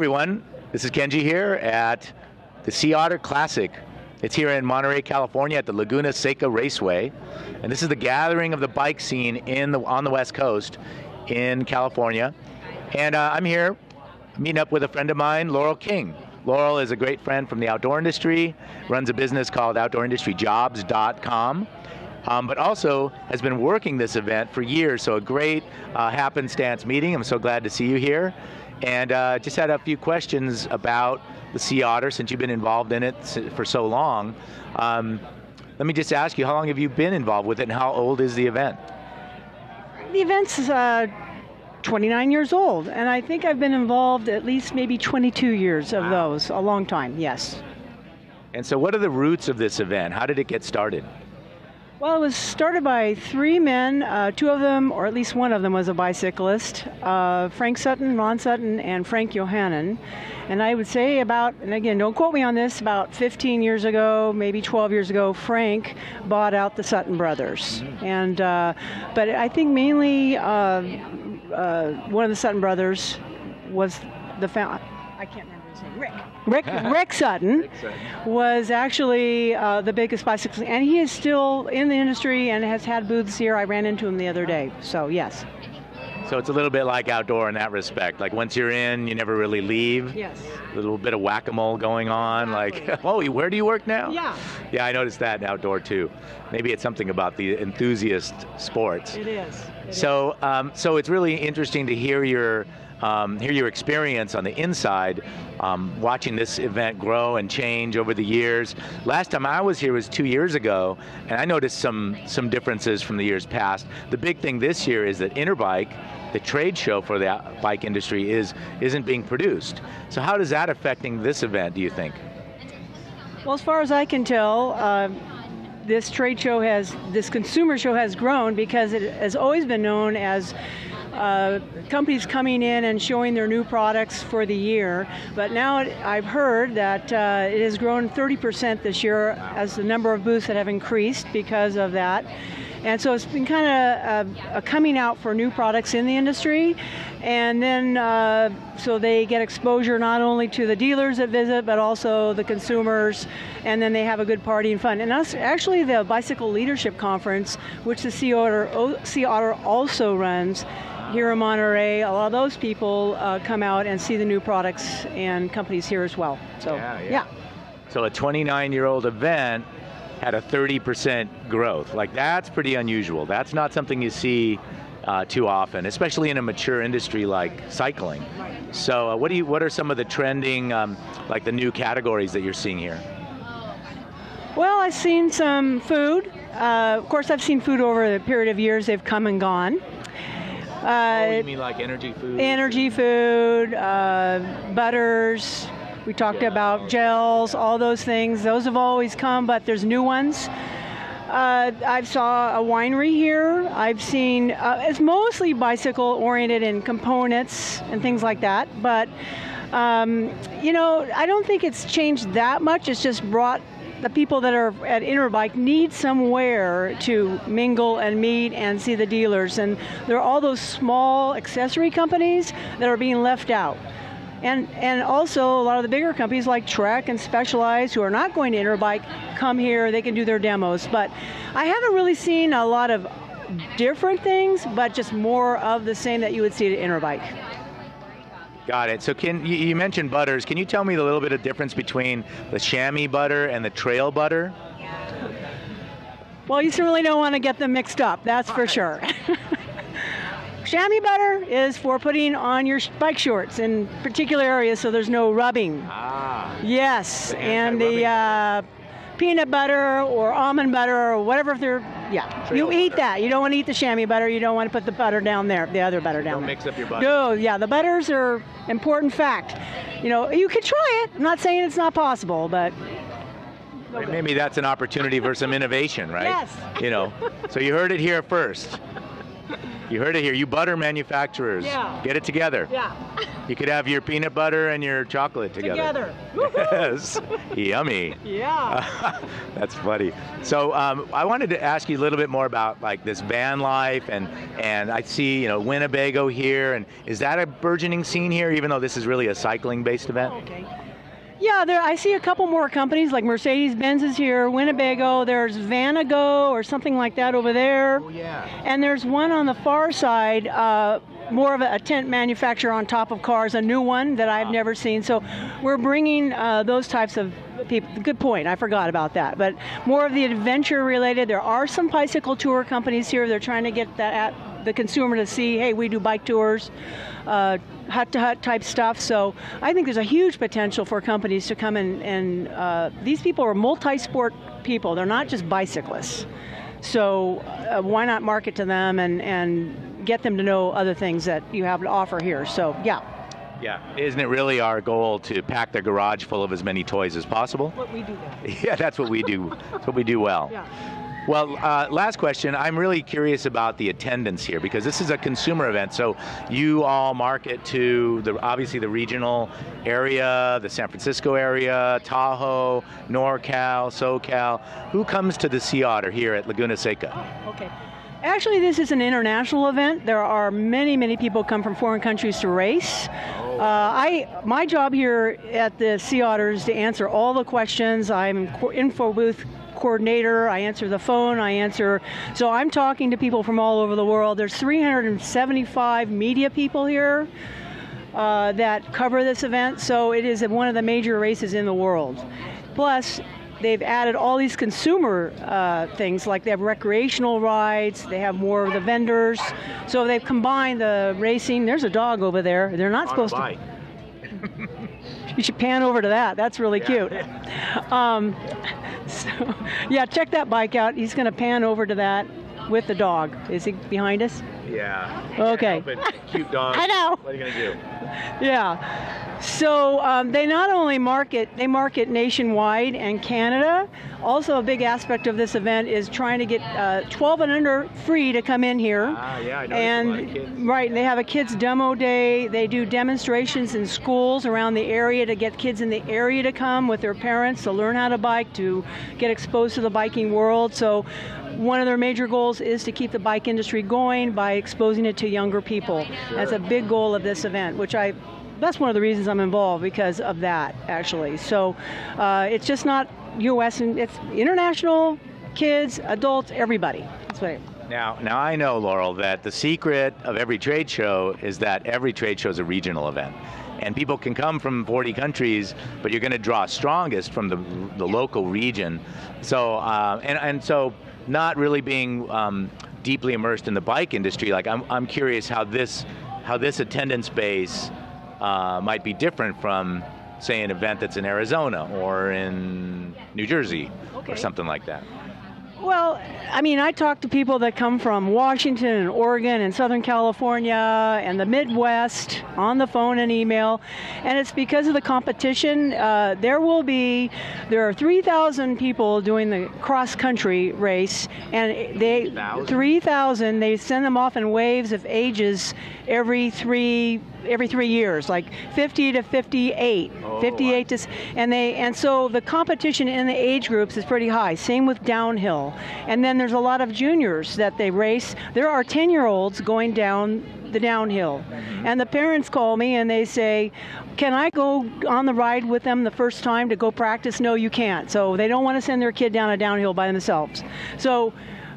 everyone. This is Kenji here at the Sea Otter Classic. It's here in Monterey, California at the Laguna Seca Raceway. And this is the gathering of the bike scene on the West Coast in California. And I'm here meeting up with a friend of mine, Laurel King. Laurel is a great friend from the outdoor industry, runs a business called outdoorindustryjobs.com. But also has been working this event for years, so a great happenstance meeting. I'm so glad to see you here. And just had a few questions about the Sea Otter since you've been involved in it for so long. Let me just ask you, how long have you been involved with it and how old is the event? The event's 29 years old, and I think I've been involved at least maybe 22 years of those, a long time, yes. And so what are the roots of this event? How did it get started? Well, it was started by three men. Two of them, or at least one of them, was a bicyclist. Frank Sutton, Ron Sutton, and Frank Johannan. And I would say about, and again, don't quote me on this, about 15 years ago, maybe 12 years ago, Frank bought out the Sutton brothers. And but I think mainly one of the Sutton brothers was the founder. I can't remember his name. Rick Sutton was actually the biggest bicyclist, and he is still in the industry and has had booths here. I ran into him the other day, so yes. So it's a little bit like outdoor in that respect. Like once you're in, you never really leave. Yes. A little bit of whack-a-mole going on. Exactly. Like, oh, where do you work now? Yeah. Yeah, I noticed that in outdoor too. Maybe it's something about the enthusiast sports. It is. So it's really interesting to hear your experience on the inside, watching this event grow and change over the years. Last time I was here was 2 years ago, and I noticed some differences from the years past. The big thing this year is that Interbike, the trade show for the bike industry, isn't being produced. So how is that affecting this event, do you think? Well, as far as I can tell, this consumer show has grown because it has always been known as companies coming in and showing their new products for the year. But now I've heard that it has grown 30% this year as the number of booths that have increased because of that. And so it's been kind of a coming out for new products in the industry. And then so they get exposure not only to the dealers that visit, but also the consumers. And then they have a good party and fun. And actually the Bicycle Leadership Conference, which the Sea Otter also runs, here in Monterey, a lot of those people come out and see the new products and companies here as well. So, yeah. So a 29-year-old event had a 30% growth. Like, that's pretty unusual. That's not something you see too often, especially in a mature industry like cycling. So what are some of the trending, like the new categories that you're seeing here? Well, I've seen some food. Of course, I've seen food over the period of years. They've come and gone. You mean like energy food? Energy food, butters. We talked about gels, all those things. Those have always come, but there's new ones. I saw a winery here. I've seen, it's mostly bicycle-oriented in components and things like that. But, I don't think it's changed that much. It's just brought the people that are at Interbike need somewhere to mingle and meet and see the dealers. And there are all those small accessory companies that are being left out. And also a lot of the bigger companies like Trek and Specialized, who are not going to Interbike, come here, they can do their demos. But I haven't really seen a lot of different things, but just more of the same that you would see at Interbike. Got it. So you mentioned butters. Can you tell me a little bit of difference between the chamois butter and the trail butter? Well, you certainly don't want to get them mixed up, that's for sure. Chamois butter is for putting on your bike shorts in particular areas so there's no rubbing. Yes, and the peanut butter or almond butter or whatever, you eat that. You don't want to eat the chamois butter. You don't want to put the butter down there, the other butter down there. Don't mix up your butter. No, yeah, the butters are important fact. You could try it. I'm not saying it's not possible, but maybe that's an opportunity for some innovation, right? Yes. So you heard it here first. You heard it here. You butter manufacturers. Yeah. Get it together. Yeah. You could have your peanut butter and your chocolate together. Yes. Yummy. Yeah. That's funny. So I wanted to ask you a little bit more about like this van life, and I see Winnebago here, and is that a burgeoning scene here, even though this is really a cycling-based event? Okay. Yeah, I see a couple more companies, like Mercedes-Benz is here, Winnebago, there's Vanago or something like that over there. Oh, yeah. And there's one on the far side, more of a tent manufacturer on top of cars, a new one that I've never seen. So we're bringing those types of people. Good point, I forgot about that. But more of the adventure related. There are some bicycle tour companies here. They're trying to get that at the consumer to see, hey, we do bike tours. Hut-to-hut type stuff. So I think there's a huge potential for companies to come in, and these people are multi-sport people. They're not just bicyclists. So why not market to them and get them to know other things that you have to offer here. So yeah. Yeah, isn't it really our goal to pack their garage full of as many toys as possible? What we do that. Yeah, that's what we do. That's what we do well. Yeah. Well, last question. I'm really curious about the attendance here, because this is a consumer event. So you all market to obviously the regional area, the San Francisco area, Tahoe, NorCal, SoCal. Who comes to the Sea Otter here at Laguna Seca? Oh, okay. Actually, this is an international event. There are many, many people come from foreign countries to race. My job here at the Sea Otter is to answer all the questions. I'm info booth coordinator. I answer the phone. So I'm talking to people from all over the world. There's 375 media people here that cover this event. So it is one of the major races in the world. Plus, they've added all these consumer things, like they have recreational rides, they have more of the vendors. So they've combined the racing. There's a dog over there. They're not supposed to. You should pan over to that. That's really cute. So, yeah, check that bike out. He's going to pan over to that with the dog. Is he behind us? Yeah. Okay. Cute dog. I know. What are you going to do? Yeah. So they not only market nationwide and Canada. Also, a big aspect of this event is trying to get 12 and under free to come in here. Yeah, I know. And a lot of kids. Right, they have a kids demo day. They do demonstrations in schools around the area to get kids in the area to come with their parents to learn how to bike, to get exposed to the biking world. So one of their major goals is to keep the bike industry going by exposing it to younger people. Sure. That's a big goal of this event, that's one of the reasons I'm involved, because of that, actually. So it's just not U.S., and it's international, kids, adults, everybody. That's what Now I know, Laurel, that the secret of every trade show is that every trade show is a regional event. And people can come from 40 countries, but you're going to draw strongest from the local region. So, and so not really being deeply immersed in the bike industry, like I'm curious how this attendance base might be different from, say, an event that's in Arizona or in New Jersey or something like that. Well, I mean, I talk to people that come from Washington and Oregon and Southern California and the Midwest on the phone and email, and it's because of the competition. There are 3,000 people doing the cross-country race, and 3,000, they send them off in waves of ages every 3 years, like 50 to 58, 58 to, and so the competition in the age groups is pretty high. Same with downhill, and then there's a lot of juniors that they race. There are 10-year-olds going down the downhill, and the parents call me and they say, "Can I go on the ride with them the first time to go practice?" No, you can't. So they don't want to send their kid down a downhill by themselves. So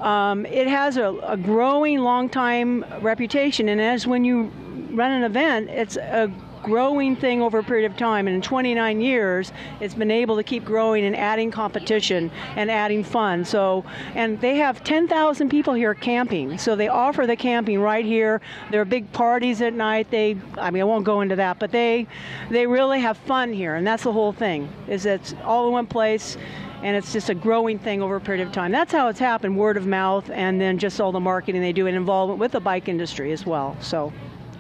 it has a growing long-time reputation, and as when you run an event, it's a growing thing over a period of time, and in 29 years it's been able to keep growing and adding competition and adding fun. So, and they have 10,000 people here camping, so they offer the camping right here. There are big parties at night. I won't go into that, but they really have fun here, and that's the whole thing, is it's all in one place, and it's just a growing thing over a period of time. That's how it's happened, word of mouth, and then just all the marketing they do and involvement with the bike industry as well. So.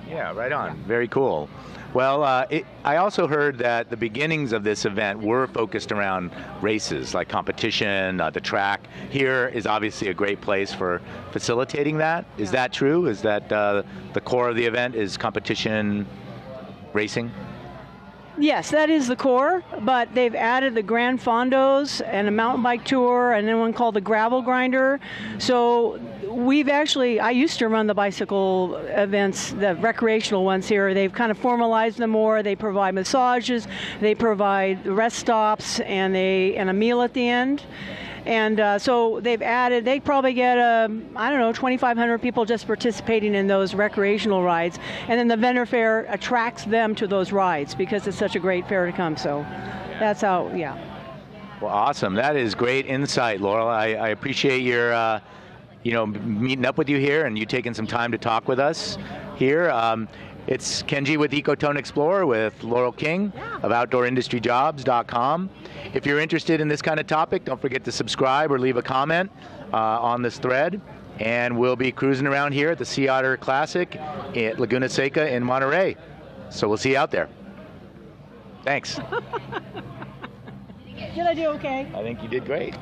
Yeah, right on. Very cool. Well, I also heard that the beginnings of this event were focused around races, like competition, the track. Here is obviously a great place for facilitating that. Is that true? Is that the core of the event is competition racing? Yes, that is the core, but they've added the Grand Fondos and a mountain bike tour and then one called the Gravel Grinder. So I used to run the bicycle events, the recreational ones here. They've kind of formalized them more. They provide massages, they provide rest stops, and a meal at the end. And so they probably get, 2,500 people just participating in those recreational rides. And then the vendor fair attracts them to those rides because it's such a great fair to come. So that's how, yeah. Well, awesome. That is great insight, Laurel. I appreciate your, meeting up with you here and you taking some time to talk with us here. It's Kenji with Ecotone Explorer with Laurel King of OutdoorIndustryJobs.com. If you're interested in this kind of topic, don't forget to subscribe or leave a comment on this thread. And we'll be cruising around here at the Sea Otter Classic at Laguna Seca in Monterey. So we'll see you out there. Thanks. Did I do okay? I think you did great.